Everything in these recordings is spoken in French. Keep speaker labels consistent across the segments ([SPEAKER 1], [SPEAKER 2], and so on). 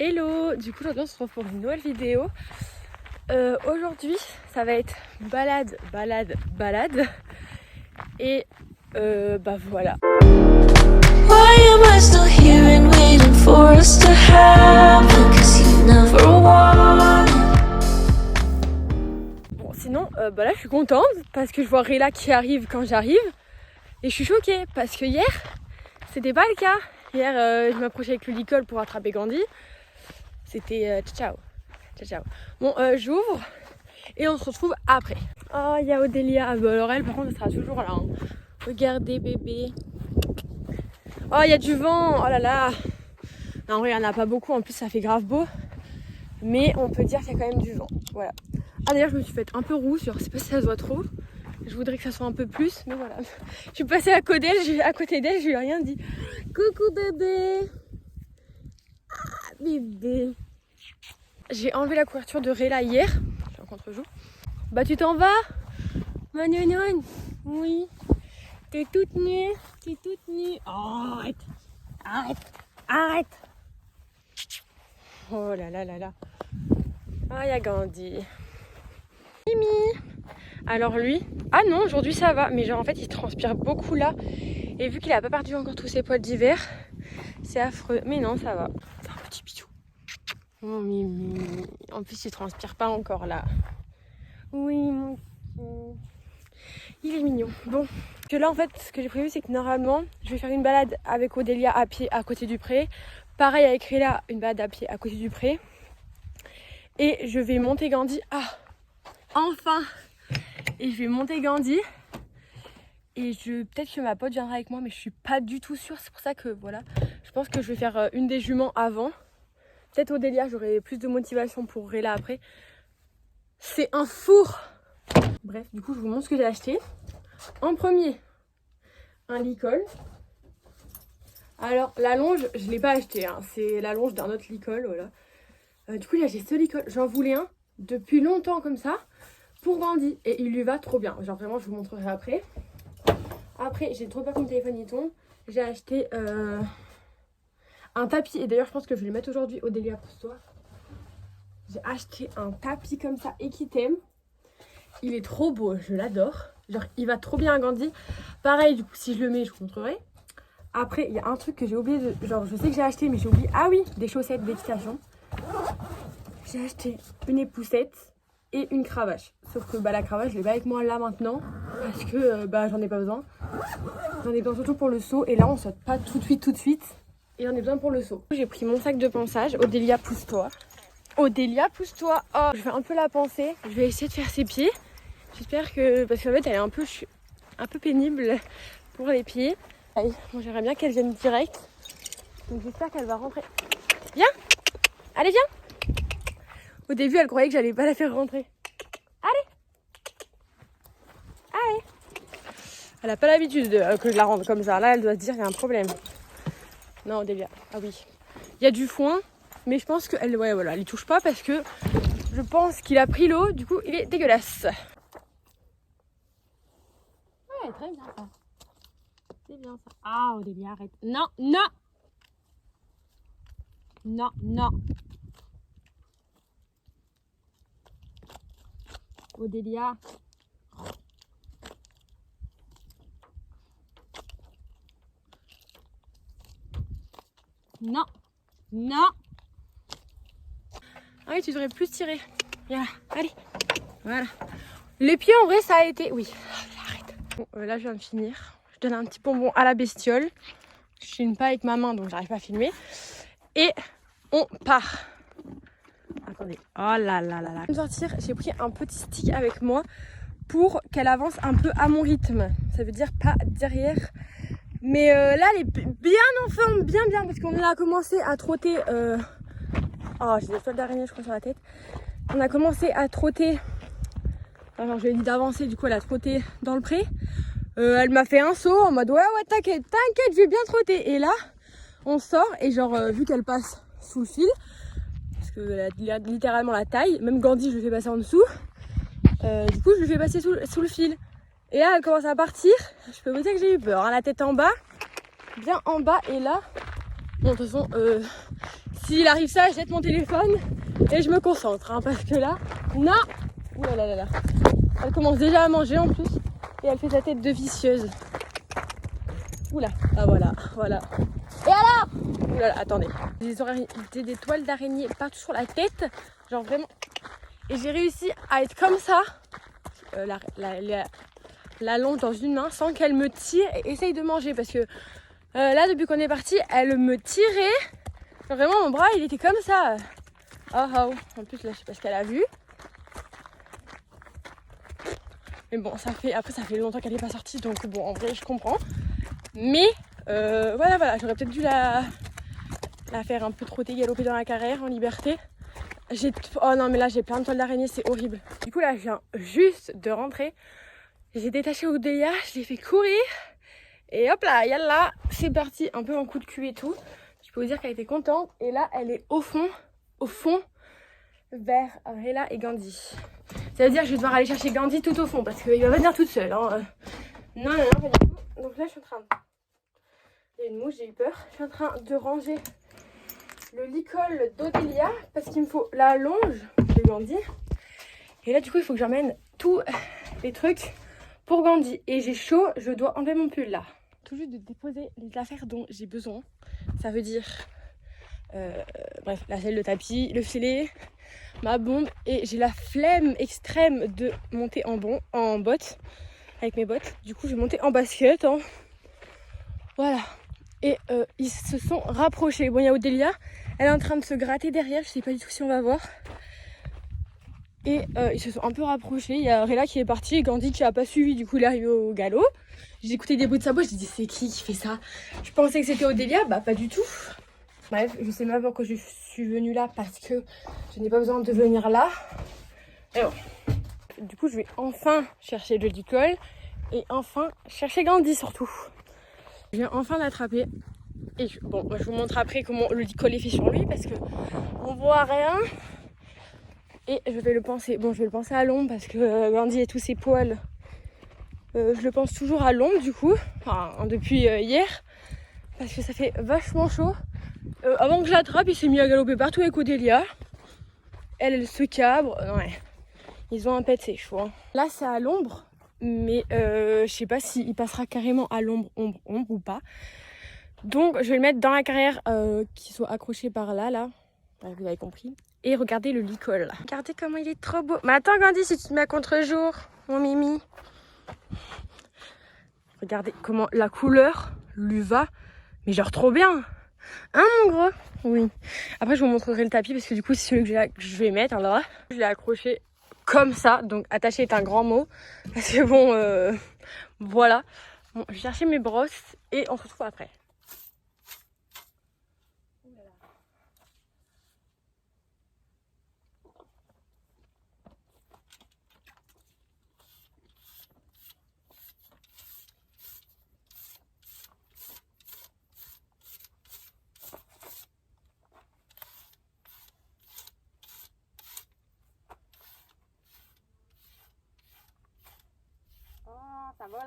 [SPEAKER 1] Hello, du coup aujourd'hui on se retrouve pour une nouvelle vidéo. Aujourd'hui ça va être balade. Et bah voilà.
[SPEAKER 2] Why am I still here and waiting for us to happen? 'Cause you never want.
[SPEAKER 1] Bon sinon bah là je suis contente parce que je vois Réla qui arrive quand j'arrive. Et je suis choquée parce que hier c'était pas le cas. Hier je m'approchais avec le licol pour attraper Gandhi. C'était ciao. Bon j'ouvre et on se retrouve après. Oh il y a Odélia. Ah bah alors elle par contre elle sera toujours là hein. Regardez bébé. Oh il y a du vent. Oh là là. Non, en vrai il n'y en a pas beaucoup. En plus ça fait grave beau. Mais on peut dire qu'il y a quand même du vent. Voilà. Ah d'ailleurs je me suis faite un peu rousse. Je sais pas si ça se voit trop. Je voudrais que ça soit un peu plus. Mais voilà. Je suis passée à côté d'elle. Je lui ai rien dit. Coucou bébé. Ah bébé. J'ai enlevé la couverture de Réla hier. Je suis en contre-jour. Bah tu t'en vas Magnon. Oui. T'es toute nue. Oh, arrête. Oh là là. Ah il y a Gandhi. Mimi. Alors lui, ah non aujourd'hui ça va. Mais genre en fait il transpire beaucoup là. Et vu qu'il a pas perdu encore tous ses poils d'hiver, c'est affreux. Mais non ça va. C'est un petit bisou. Oh Mimi. En plus il transpire pas encore là. Oui mon petit. Il est mignon. Bon. Que là en fait ce que j'ai prévu c'est que normalement je vais faire une balade avec Odélia à pied à côté du pré. Pareil avec Réla, une balade à pied à côté du pré. Et je vais monter Gandhi. Ah enfin. Et je vais monter Gandhi. Et peut-être que ma pote viendra avec moi mais je suis pas du tout sûre. C'est pour ça que voilà. Je pense que je vais faire une des juments avant. Peut-être Odélia, j'aurai plus de motivation pour Réla après. C'est un four. Bref, du coup je vous montre ce que j'ai acheté. En premier, un licol. Alors la longe, je l'ai pas acheté, hein. C'est la longe d'un autre licol, voilà. Du coup là j'ai ce licol, j'en voulais un depuis longtemps comme ça pour Gandhi et il lui va trop bien. Genre vraiment je vous montrerai après. Après j'ai trop peur que mon téléphone y tombe. J'ai acheté un tapis et d'ailleurs je pense que je vais le mettre aujourd'hui. Odélia pousse-toi. J'ai acheté un tapis comme ça et qui t'aime. Il est trop beau, je l'adore. Genre il va trop bien à Gandhi. Pareil du coup si je le mets je vous montrerai. Après il y a un truc que j'ai oublié de... Genre je sais que j'ai acheté mais j'ai oublié. Ah oui, des chaussettes d'équitation. J'ai acheté une époussette et une cravache. Sauf que bah la cravache je l'ai pas avec moi là maintenant. Parce que bah j'en ai pas besoin. J'en ai besoin surtout pour le saut. Et là on saute pas tout de suite. Et j'en ai besoin pour le saut. J'ai pris mon sac de pansage. Odélia pousse-toi. Oh je fais un peu la pansée. Je vais essayer de faire ses pieds. J'espère que... Parce qu'en fait elle est un peu pénible pour les pieds. Allez, bon, j'aimerais bien qu'elle vienne direct. Donc j'espère qu'elle va rentrer. Viens. Allez viens. Au début elle croyait que j'allais pas la faire rentrer. Allez. Elle a pas l'habitude que je la rende comme ça. Là elle doit se dire qu'il y a un problème. Non Odélia. Ah oui. Il y a du foin. Mais je pense qu'elle elle y touche pas parce que je pense qu'il a pris l'eau. Du coup il est dégueulasse. Ouais très bien ça. C'est bien ça. Ah Odélia arrête. Non. Odélia. Non. Ah oui, tu devrais plus tirer. Viens là, allez. Voilà. Les pieds en vrai ça a été... Oui, arrête. Bon, là je viens de finir. Je donne un petit bonbon à la bestiole. Je filme pas avec ma main donc j'arrive pas à filmer. Et on part. Attendez. Oh là. Avant de sortir, j'ai pris un petit stick avec moi pour qu'elle avance un peu à mon rythme. Ça veut dire pas derrière. Mais là, elle est bien en forme, bien. Parce qu'on a commencé à trotter... Oh, j'ai des toiles d'araignée, je crois, sur la tête. On a commencé à trotter... Alors, je lui ai dit d'avancer, du coup, elle a trotté dans le pré. Elle m'a fait un saut en mode ouais, t'inquiète, je vais bien trotter. Et là, on sort et genre, vu qu'elle passe sous le fil... Parce qu'elle a littéralement la taille. Même Gandhi, je le fais passer en dessous. Du coup, je le fais passer sous le fil. Et là, elle commence à partir. Je peux vous dire que j'ai eu peur. Hein, la tête en bas. Bien en bas. Et là, bon, de toute façon, s'il arrive ça, je jette mon téléphone et je me concentre, hein, parce que là, non. Ouh là là là là. Elle commence déjà à manger en plus et elle fait sa tête de vicieuse. Oula, ah voilà, voilà. Et alors? Oula, attendez. Des toiles d'araignée partout sur la tête, genre vraiment. Et j'ai réussi à être comme ça, la longe dans une main, sans qu'elle me tire et essaye de manger. Parce que là, depuis qu'on est parti, elle me tirait. Genre vraiment, mon bras, il était comme ça. Oh oh. En plus, là, je sais pas ce qu'elle a vu. Mais bon, ça fait longtemps qu'elle n'est pas sortie, donc bon, en vrai, je comprends. Mais voilà, j'aurais peut-être dû la faire un peu trotter, galoper dans la carrière en liberté. Oh non, mais là, j'ai plein de toiles d'araignée, c'est horrible. Du coup, là, je viens juste de rentrer. J'ai détaché Odélia, je l'ai fait courir. Et hop là, yallah, c'est parti, un peu en coup de cul et tout. Je peux vous dire qu'elle était contente. Et là, elle est au fond, vers Rella et Gandhi. Ça veut dire que je vais devoir aller chercher Gandhi tout au fond, parce qu'il va venir toute seule. Hein. Non, pas du tout. Donc là, je suis en train de... Il y a une mouche, j'ai eu peur. Je suis en train de ranger le licol d'Odélia, parce qu'il me faut la longe de Gandhi. Et là, du coup, il faut que j'emmène tous les trucs pour Gandhi. Et j'ai chaud, je dois enlever mon pull là. Tout juste de déposer les affaires dont j'ai besoin. Ça veut dire, bref, la selle de tapis, le filet, ma bombe. Et j'ai la flemme extrême de monter en botte, avec mes bottes. Du coup, je vais monter en basket. Hein. Voilà. Et ils se sont rapprochés. Bon, il y a Odélia, elle est en train de se gratter derrière. Je sais pas du tout si on va voir. Et ils se sont un peu rapprochés. Il y a Rella qui est partie et Gandhi qui a pas suivi. Du coup, il est arrivé au galop. J'ai écouté des bouts de sa voix. J'ai dit, c'est qui fait ça? Je pensais que c'était Odélia. Bah, pas du tout. Bref, je sais même pas pourquoi je suis venue là. Parce que je n'ai pas besoin de venir là. Et bon. Du coup, je vais enfin chercher le licol. Et enfin chercher Gandhi surtout. Je viens enfin l'attraper. Et bon, je vous montre après comment le licol est fait sur lui. Parce que on voit rien. Et je vais le penser, à l'ombre parce que Gandhi et tous ses poils, je le pense toujours à l'ombre du coup, enfin depuis hier, parce que ça fait vachement chaud. Avant que je l'attrape, il s'est mis à galoper partout avec Odélia. Elle se cabre, ouais, ils ont un pet, c'est chaud. Hein. Là c'est à l'ombre, mais je sais pas s'il passera carrément à l'ombre, ombre ou pas. Donc je vais le mettre dans la carrière qui soit accroché par là, vous avez compris. Et regardez le licol là. Regardez comment il est trop beau. Mais attends Gandhi, si tu te mets à contre-jour, mon mimi. Regardez comment la couleur lui va. Mais genre trop bien. Hein mon gros? Oui. Après je vous montrerai le tapis parce que du coup c'est celui que je vais mettre. Alors là, je l'ai accroché comme ça. Donc attaché est un grand mot. Parce que bon, voilà. Bon, je vais chercher mes brosses et on se retrouve après. Ça vole.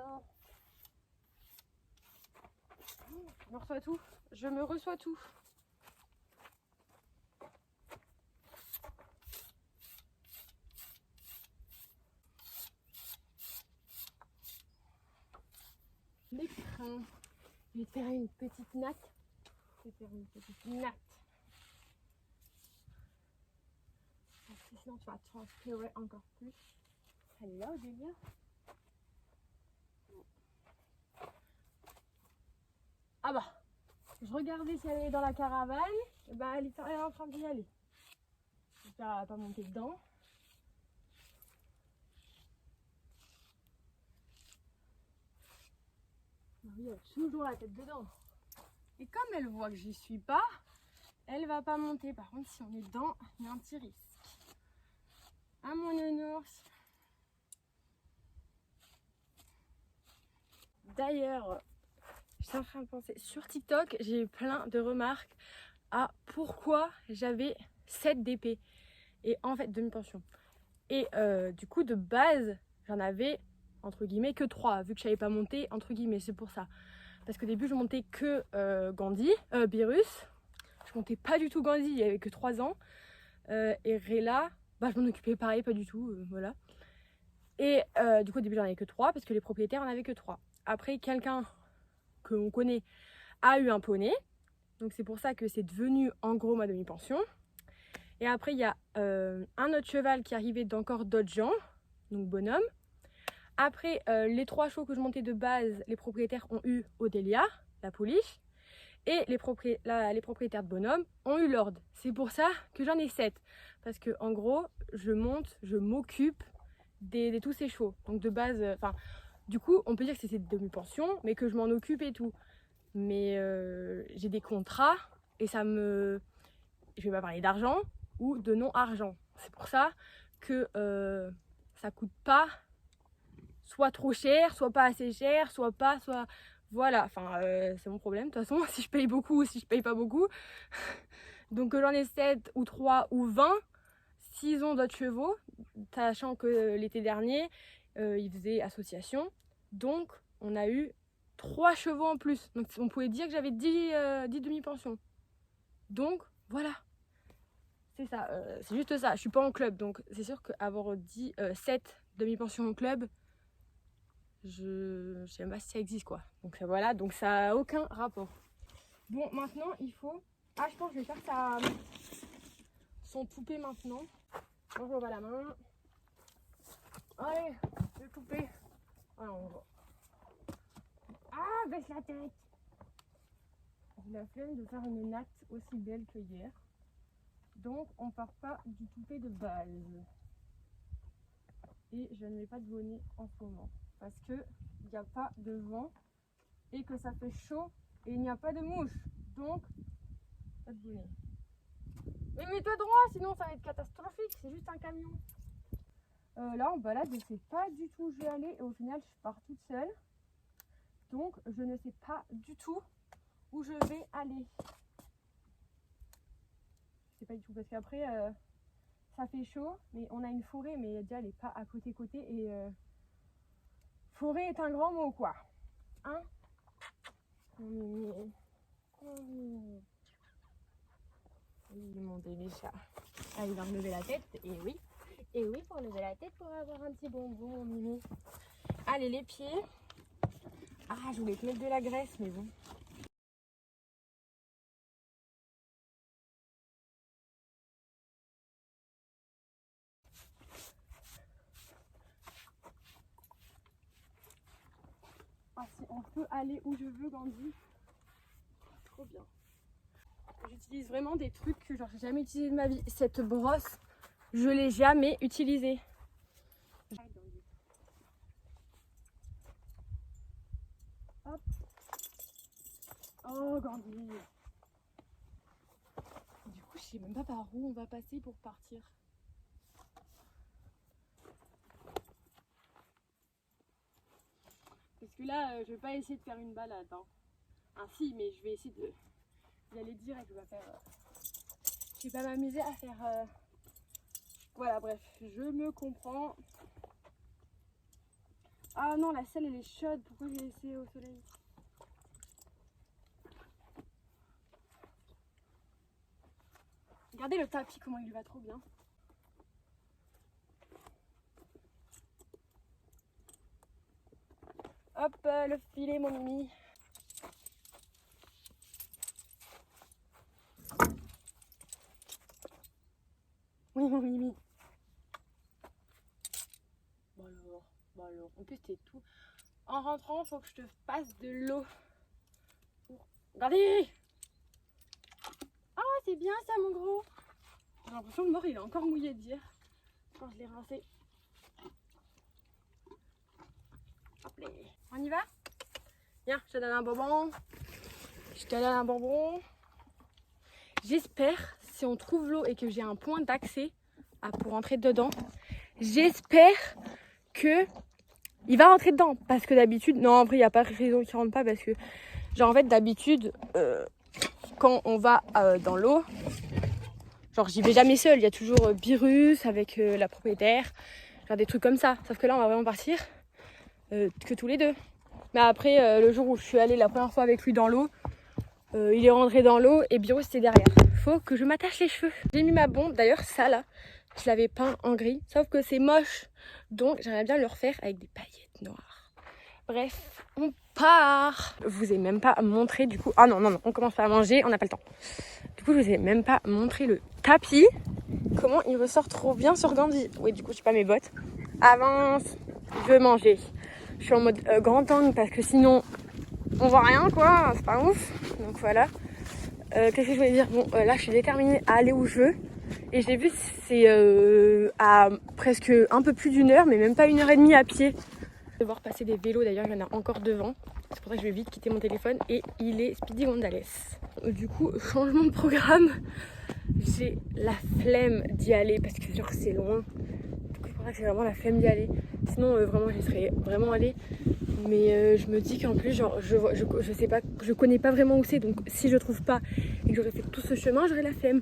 [SPEAKER 1] Je me reçois tout. Je me reçois tout. L'écran. Je vais te faire une petite natte. Parce que sinon tu vas transpirer encore plus. Hello, Julia. Ah bah, je regardais si elle est dans la caravane. Et bah, elle est en train d'y aller. J'espère qu'elle va pas monter dedans. Oui, elle a toujours la tête dedans. Et comme elle voit que j'y suis pas, elle va pas monter. Par contre, si on est dedans, il y a un petit risque. Ah mon nounours. D'ailleurs, je suis en train de penser, sur TikTok, j'ai eu plein de remarques à pourquoi j'avais 7 DP. Et en fait, demi-pension. Et du coup, de base, j'en avais, entre guillemets, que 3, vu que je savais pas monter, entre guillemets, c'est pour ça. Parce qu'au début, je montais que Gandhi, Beerus. je comptais pas du tout Gandhi, il avait que 3 ans. Et Réla, je m'en occupais pareil, pas du tout, voilà. Et du coup au début j'en avais que 3 parce que les propriétaires en avaient que 3. Après quelqu'un que l'on connaît a eu un poney, donc c'est pour ça que c'est devenu en gros ma demi-pension. Et après il y a un autre cheval qui arrivait d'encore d'autres gens, donc bonhomme. Après les 3 chevaux que je montais de base, les propriétaires ont eu Odélia, la pouliche. Et les propriétaires de bonhomme ont eu l'ordre. C'est pour ça que j'en ai 7. Parce que en gros, je m'occupe de tous ces chevaux. Donc de base, du coup, on peut dire que c'est cette demi-pension, mais que je m'en occupe et tout. Mais j'ai des contrats et je vais pas parler d'argent ou de non-argent. C'est pour ça que ça coûte pas soit trop cher, soit pas assez cher, soit... Voilà, c'est mon problème de toute façon, si je paye beaucoup ou si je paye pas beaucoup. Donc j'en ai 7 ou 3 ou 20, s'ils ont d'autres chevaux, sachant que l'été dernier, ils faisaient association. Donc on a eu 3 chevaux en plus. Donc on pouvait dire que j'avais 10 demi-pensions. Donc voilà, c'est ça, c'est juste ça. Je suis pas en club, donc c'est sûr qu'avoir 7 demi-pensions en club, je sais même pas si ça existe quoi. Donc voilà, donc ça a aucun rapport. Bon, maintenant il faut... Ah, je pense que je vais faire son toupet maintenant. Moi je m'en bats la main. Allez, le toupet. Alors on va. Ah, baisse la tête. J'ai la flemme de faire une natte aussi belle que hier. Donc on part pas du toupet de base. Et je ne mets pas de bonnet en ce moment. Parce que il n'y a pas de vent et que ça fait chaud et il n'y a pas de mouche. Donc, pas de bonnet. Mais mets-toi droit, sinon ça va être catastrophique. C'est juste un camion. Là, en balade, je ne sais pas du tout où je vais aller. Et au final, je pars toute seule. Donc, je ne sais pas du tout où je vais aller. Je sais pas du tout. Parce qu'après, ça fait chaud. Mais on a une forêt. Mais déjà, elle n'est pas à côté. Et... forêt est un grand mot, quoi. Hein? Oui, mon bébé chat. Ah, il va me lever la tête. Et oui, pour lever la tête, pour avoir un petit bonbon, mon mimi. Allez, les pieds. Ah, je voulais te mettre de la graisse, mais bon. Ah, si on peut aller où je veux, Gandhi. Trop bien. J'utilise vraiment des trucs que genre j'ai jamais utilisé de ma vie. Cette brosse, je l'ai jamais utilisée. Hop. Oh, Gandhi. Du coup, je sais même pas par où on va passer pour partir. Parce que là, je vais pas essayer de faire une balade. Hein. Ah si, mais je vais essayer d'y aller direct. Je vais pas m'amuser à faire... Voilà, bref, je me comprends. Ah non, la selle, elle est chaude. Pourquoi j'ai laissé au soleil? Regardez le tapis, comment il lui va trop bien. Hop, le filet, mon mimi. Oui, mon mimi. Bon alors. En plus, c'est tout. En rentrant, faut que je te passe de l'eau. Regardez! Ah, c'est bien ça, mon gros. J'ai l'impression que le mort, il est encore mouillé d'hier. Quand je l'ai rincé. Hop là. On y va? Viens, je te donne un bonbon. J'espère, si on trouve l'eau et que j'ai un point d'accès pour rentrer dedans, j'espère que il va rentrer dedans. Parce que d'habitude, non, en vrai, il n'y a pas de raison qu'il rentre pas. Parce que, genre, en fait, d'habitude, quand on va dans l'eau, genre, j'y vais jamais seule. Il y a toujours Birus avec la propriétaire, genre des trucs comme ça. Sauf que là, on va vraiment partir que tous les deux. Mais après, le jour où je suis allée la première fois avec lui dans l'eau, Il est rentré dans l'eau et Biro c'était derrière. Faut que je m'attache les cheveux. J'ai mis ma bombe, d'ailleurs ça là, je l'avais peint en gris, sauf que c'est moche. Donc j'aimerais bien le refaire avec des paillettes noires. Bref, on part. Je vous ai même pas montré du coup. Ah non, on commence pas à manger, on n'a pas le temps. Du coup je vous ai même pas montré le tapis. Comment il ressort trop bien sur Gandhi. Oui du coup je sais pas mes bottes. Avance, je veux manger. Je suis en mode grand angle parce que sinon on voit rien quoi, c'est pas ouf. Donc voilà. Qu'est-ce que je voulais dire? Bon là je suis déterminée à aller où je veux. Et j'ai vu c'est à presque un peu plus d'une heure, mais même pas 1h30 à pied. Je vais voir passer des vélos d'ailleurs, il y en a encore devant. C'est pour ça que je vais vite quitter mon téléphone et il est Speedy Gonzales. Du coup, changement de programme. J'ai la flemme d'y aller parce que genre c'est loin. Du coup, c'est pour ça que j'ai vraiment la flemme d'y aller. Sinon vraiment j'y serais vraiment allée. Mais je me dis qu'en plus genre je sais pas, je connais pas vraiment où c'est. Donc si je trouve pas et que j'aurais fait tout ce chemin, j'aurais la flemme.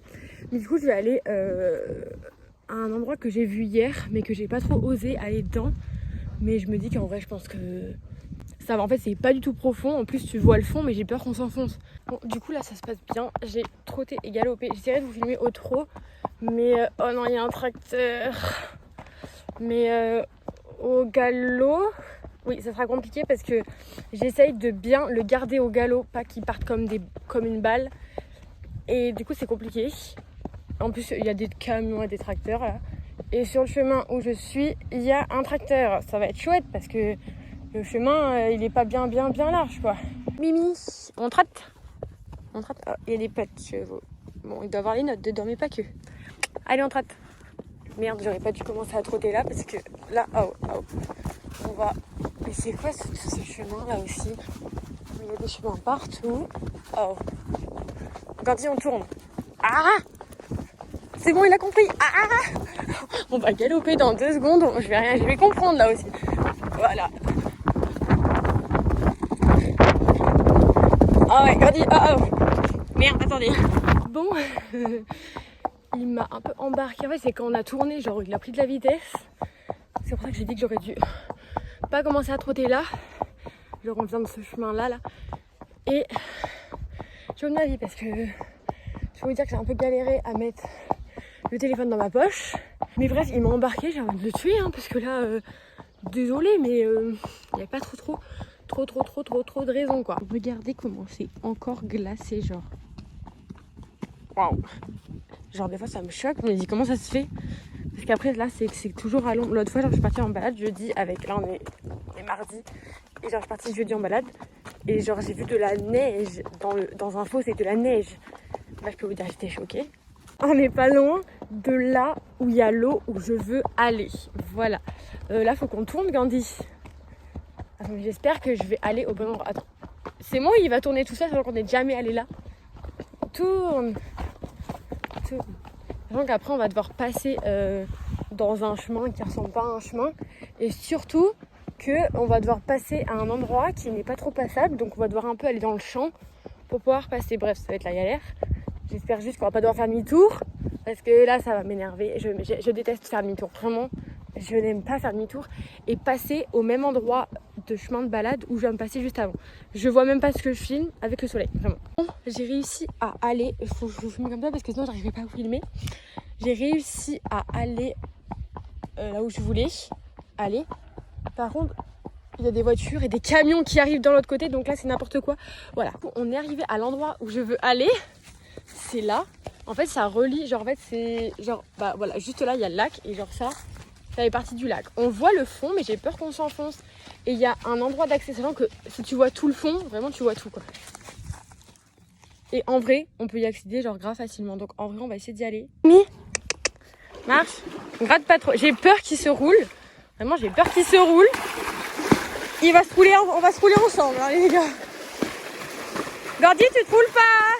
[SPEAKER 1] Mais du coup je vais aller à un endroit que j'ai vu hier mais que j'ai pas trop osé aller dedans. Mais je me dis qu'en vrai je pense que ça va. En fait c'est pas du tout profond. En plus tu vois le fond mais j'ai peur qu'on s'enfonce. Bon du coup là ça se passe bien. J'ai trotté et galopé. J'essaierai de vous filmer au trot. Mais oh non il y a un tracteur. Mais au galop, oui ça sera compliqué parce que j'essaye de bien le garder au galop. Pas qu'il parte comme une balle. Et du coup c'est compliqué. En plus il y a des camions et des tracteurs là. Et sur le chemin où je suis, il y a un tracteur. Ça va être chouette parce que le chemin, il est pas bien large, quoi. Mimi, on trotte. Oh, il y a des pattes de chevaux. Bon, il doit avoir les notes dedans, mais pas que. Allez, on trotte. Merde, j'aurais pas dû commencer à trotter là parce que là, on va... Mais c'est quoi ce chemin là aussi? Il y a des chemins partout. Oh. Gandhi, on tourne. Ah! C'est bon, il a compris. Ah! On va galoper dans 2 secondes. Je vais comprendre là aussi. Voilà. Ah ouais, Gandhi. Oh. Merde, attendez. Bon, il m'a un peu embarqué. En fait, c'est quand on a tourné, genre il a pris de la vitesse. C'est pour ça que j'ai dit que j'aurais dû pas commencer à trotter là. Genre on vient de ce chemin là. Et je veux de ma vie parce que je vais vous dire que j'ai un peu galéré à mettre le téléphone dans ma poche. Mais bref, il m'a embarqué, j'ai envie de le tuer hein, parce que là, désolé, mais il n'y a pas trop de raisons quoi. Regardez comment c'est encore glacé, genre. Waouh! Genre des fois ça me choque, mais je me dis comment ça se fait? Parce qu'après là c'est toujours à l'ombre. L'autre fois genre je suis partie en balade jeudi avec, là on est mardi, et genre je suis partie jeudi en balade et genre j'ai vu de la neige dans un fossé, de la neige. Là je peux vous dire j'étais choquée. On n'est pas loin de là où il y a l'eau où je veux aller. Voilà. Là faut qu'on tourne Gandhi. Attends, j'espère que je vais aller au bon endroit. Attends. C'est moi il va tourner tout seul alors qu'on n'est jamais allé là. Tourne. Donc après on va devoir passer dans un chemin qui ressemble pas à un chemin. Et surtout qu'on va devoir passer à un endroit qui n'est pas trop passable. Donc on va devoir un peu aller dans le champ pour pouvoir passer. Bref, ça va être la galère. J'espère juste qu'on va pas devoir faire demi-tour. Parce que là ça va m'énerver. Je déteste faire demi-tour. Vraiment, je n'aime pas faire demi-tour. Et passer au même endroit de chemin de balade où je viens de passer juste avant. Je vois même pas ce que je filme avec le soleil, vraiment. Bon, j'ai réussi à aller, il faut que je vous filme comme ça parce que sinon j'arriverai pas à vous filmer. J'ai réussi à aller là où je voulais aller. Par contre, il y a des voitures et des camions qui arrivent dans l'autre côté, donc là c'est n'importe quoi. Voilà, on est arrivé à l'endroit où je veux aller. C'est là. En fait ça relie, genre en fait c'est genre, bah voilà, juste là il y a le lac et genre ça fait partie du lac. On voit le fond mais j'ai peur qu'on s'enfonce. Et il y a un endroit d'accès, sachant que si tu vois tout le fond, vraiment tu vois tout quoi. Et en vrai, on peut y accéder genre grave facilement. Donc en vrai, on va essayer d'y aller. Marche, gratte pas trop. J'ai peur qu'il se roule. Vraiment, j'ai peur qu'il se roule. On va se rouler ensemble, hein, les gars. Gandhi, tu te roules pas.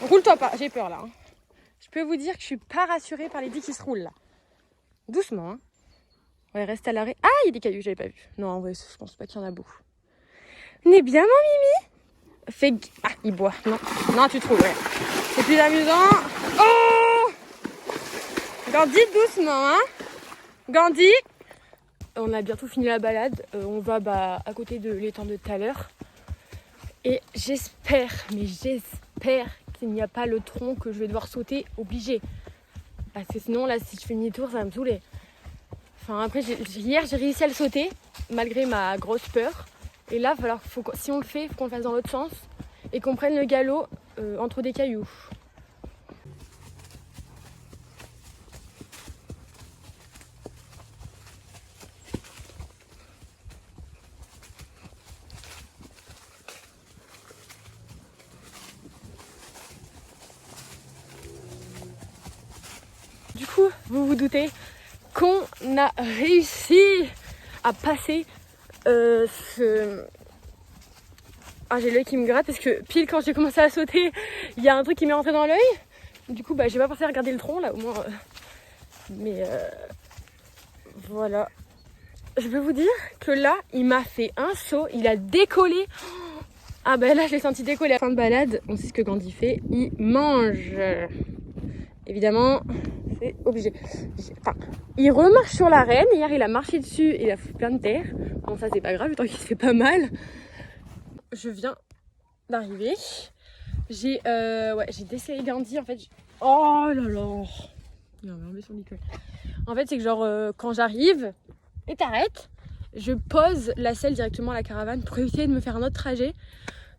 [SPEAKER 1] Roule-toi pas, j'ai peur là. Hein. Je peux vous dire que je suis pas rassurée par les 10 qui se roulent là. Doucement, hein. Ouais, reste à l'arrêt. Ah, il y a des cailloux, j'avais pas vu. Non, en vrai, je pense pas qu'il y en a beaucoup. N'est bien, mon Mimi? Ah, il boit. Non, tu trouves, ouais. C'est plus amusant. Oh! Gandhi, doucement, hein? Gandhi. On a bientôt fini la balade. On va à côté de l'étang de tout à l'heure. Et j'espère, mais j'espère qu'il n'y a pas le tronc que je vais devoir sauter obligé. Parce que sinon, là, si je fais demi-tour, ça va me saouler. Enfin, après, hier, j'ai réussi à le sauter, malgré ma grosse peur. Et là, si on le fait, il faut qu'on le fasse dans l'autre sens. Et qu'on prenne le galop entre des cailloux. Du coup, vous vous doutez qu'on a réussi à passer ce... Ah, j'ai l'œil qui me gratte parce que pile quand j'ai commencé à sauter, il y a un truc qui m'est rentré dans l'œil. Du coup, j'ai pas pensé à regarder le tronc là, au moins. Mais voilà. Je peux vous dire que là, il m'a fait un saut, il a décollé. Ah là, je l'ai senti décoller. À la fin de balade, on sait ce que Gandhi fait, il mange. Évidemment, c'est obligé. Enfin, il remarche sur l'arène. Hier, il a marché dessus, il a fait plein de terre. Bon, ça, c'est pas grave, tant qu'il se fait pas mal. Je viens d'arriver. J'ai décelé Gandhi, en fait. Oh là là. Il m'a enlevé son licol. En fait, c'est que genre, quand j'arrive et t'arrêtes, je pose la selle directement à la caravane pour éviter de me faire un autre trajet.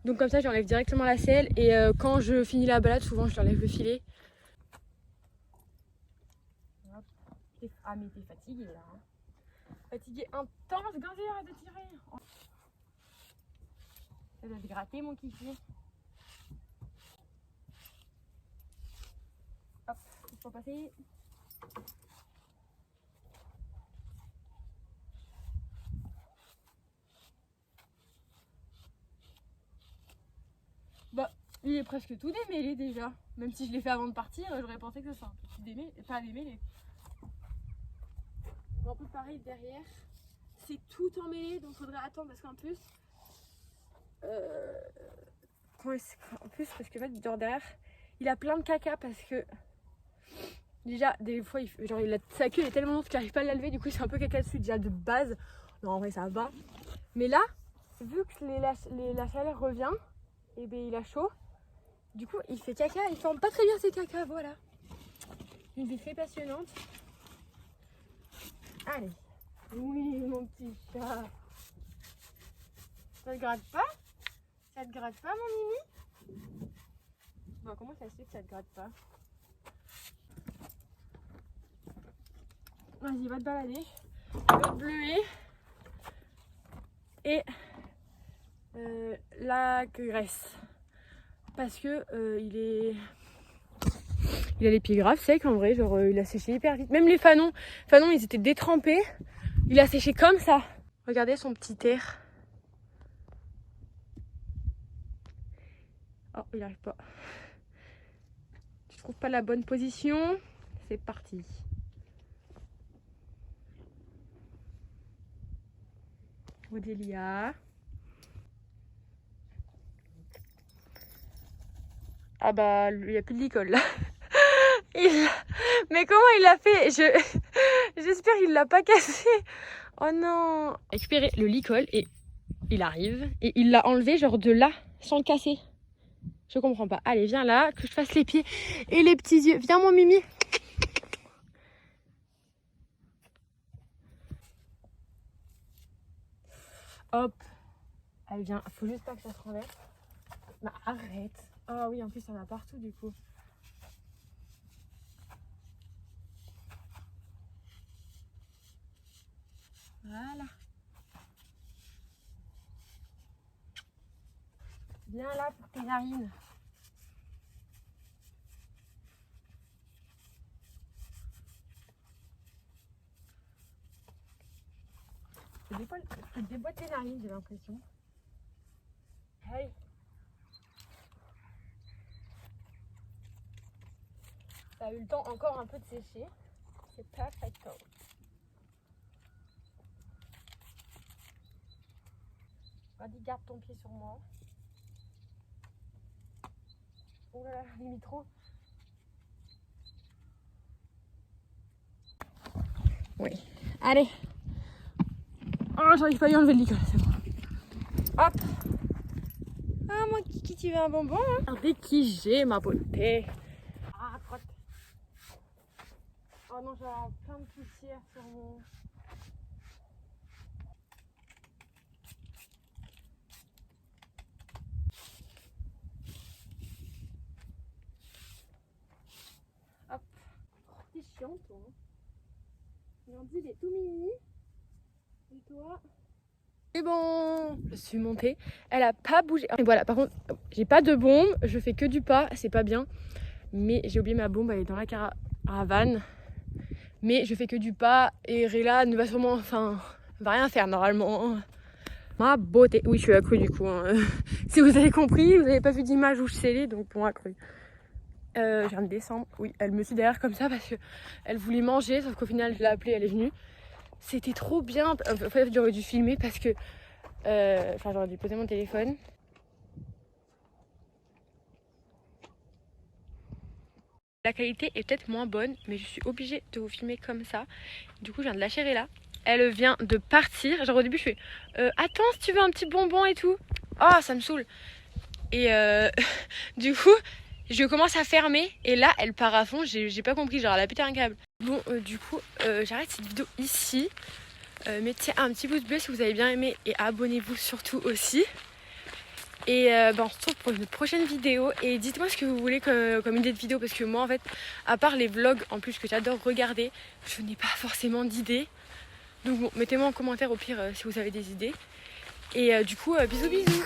[SPEAKER 1] Donc comme ça, j'enlève directement la selle. Et quand je finis la balade, souvent, je enlève le filet. Ah mais t'es fatiguée là. Hein. Fatiguée intense, Gandhi, arrête de tirer. Ça doit te gratter mon kiki. Hop, il faut passer. Il est presque tout démêlé déjà. Même si je l'ai fait avant de partir, j'aurais pensé que ça soit un peu plus démêlé, pas démêlé. Un peu pareil derrière, c'est tout emmêlé, donc faudrait attendre parce qu'en plus, parce que en fait, genre derrière, il a plein de caca parce que déjà des fois, sa queue est tellement longue qu'il n'arrive pas à la lever, du coup c'est un peu caca dessus déjà de base. Non en vrai ça va, mais là, vu que la chaleur revient, et il a chaud, du coup il fait caca, il forme pas très bien ses caca, voilà. Une vie très passionnante. Allez. Oui, mon petit chat. Ça te gratte pas? Ça te gratte pas, mon mimi? Bon, comment ça se fait que ça te gratte pas? Vas-y, va te balader. Le bleuet. Et la graisse. Parce que il a les pieds graves secs en vrai, genre il a séché hyper vite. Même les fanons, ils étaient détrempés. Il a séché comme ça. Regardez son petit air. Oh, il arrive pas. Tu trouves pas la bonne position? C'est parti. Odélia. Ah il n'y a plus de licol là. Mais comment il l'a fait? J'espère qu'il l'a pas cassé. Oh non. Récupérer le licol et il arrive et il l'a enlevé genre de là sans le casser. Je comprends pas. Allez, viens là, que je fasse les pieds et les petits yeux. Viens mon mimi. Hop. Allez, viens. Faut juste pas que ça se renverse. Bah arrête. Ah oui, en plus ça va partout du coup. Voilà. Viens là pour tes narines. Tu déboîtes tes narines, j'ai l'impression. Hey. Ça a eu le temps encore un peu de sécher. C'est perfecto. Vas-y, garde ton pied sur moi. Oh là là, limite trop. Oui. Allez. Oh, j'arrive pas à y enlever le licol, c'est bon. Hop. tu veux un bonbon hein? Regardez qui j'ai, ma beauté. Ah, crotte. Oh non, j'ai plein de poussière sur mon... Hop. Oh, t'es chiant, toi. Regardez, il est tout mini. Et toi? C'est bon, je suis montée, elle a pas bougé. Et voilà, par contre, j'ai pas de bombe, je fais que du pas, c'est pas bien. Mais j'ai oublié ma bombe, elle est dans la caravane. Mais je fais que du pas et Réla ne va sûrement, enfin, va rien faire normalement. Ma beauté, oui, je suis accrue du coup. Hein. Si vous avez compris, vous n'avez pas vu d'image où je scellais, donc bon, accrue. Je viens de descendre, oui, elle me suit derrière comme ça parce que elle voulait manger, sauf qu'au final, je l'ai appelée, elle est venue. C'était trop bien. En fait, j'aurais dû filmer parce que... Enfin, j'aurais dû poser mon téléphone. La qualité est peut-être moins bonne, mais je suis obligée de vous filmer comme ça. Du coup, je viens de lâcher Réla. Elle vient de partir. Genre au début, je fais attends, si tu veux un petit bonbon et tout. Oh, ça me saoule. Et du coup, je commence à fermer. Et là, elle part à fond. J'ai pas compris. Genre, elle a pété un câble. Bon, du coup, j'arrête cette vidéo ici. Mettez un petit pouce bleu si vous avez bien aimé et abonnez-vous surtout aussi. Et on se retrouve pour une prochaine vidéo. Et dites-moi ce que vous voulez comme idée de vidéo, parce que moi en fait, à part les vlogs en plus que j'adore regarder, je n'ai pas forcément d'idées. Donc bon, mettez-moi en commentaire au pire si vous avez des idées. Et du coup, bisous bisous.